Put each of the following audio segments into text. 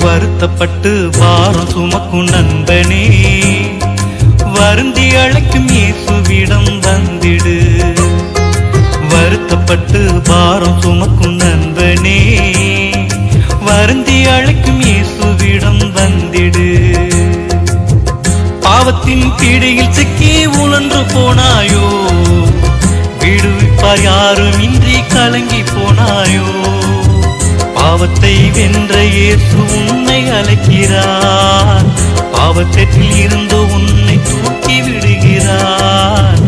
வருத்தப்பட்டு பாரம் சுமக்கும் நண்பனே, வருந்தி அழைக்கும் இயேசுவிடம் வந்திடு. வருத்தப்பட்டு பாரம் சுமக்கும் நண்பனே, வருந்தி அழைக்கும் இயேசுவிடம் வந்திடு. பாவத்தின் பிடியில் சிக்கி உழன்று போனாயோ, விடுவிப்பார் யாரும் இன்றி கலங்கி போனாயோ. பாவத்தை வென்ற இயேசு உன்னை அழைக்கிறார், பாவத்தில் இருந்து உன்னை தூக்கி விடுகிறார்.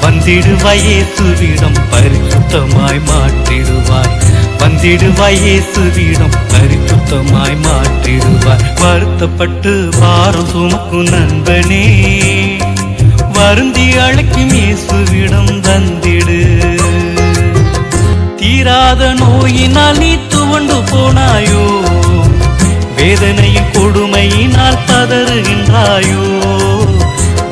வந்திடுவாய் இயேசுவிடம் பரிசுத்தமாய் மாற்றிடுவாய், வந்திடுவாய் இயேசுவிடம் பரிசுத்தமாய் மாற்றிடுவாய். வருத்தப்பட்டு பாரம் சுமக்கும் நண்பனே, வருந்தி அழைக்கும் இயேசுவிடம் வந்திடு. தீராத நோயினால் நீ துவண்டு போனாயோ, வேதனையின் கொடுமையினால் பதறுகின்றாயோ.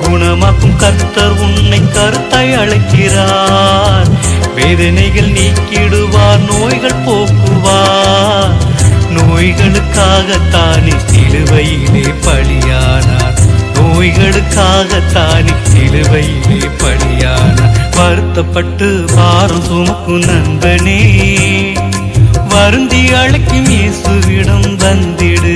குணமாக்கும் கர்த்தர் உன்னை கருத்தாய் அழைக்கிறார், வேதனைகள் நீக்கிடுவார், நோய்கள் போக்குவார். நோய்களுக்காகத்தானே சிலுவையிலே பலியானார், நோய்களுக்காகத்தானே சிலுவையிலே பலியானார். வருத்தப்பட்டு பாரம் சுமக்கும் நண்பனே, வருந்தி அழைக்கும் இயேசுவிடம் வந்திடு.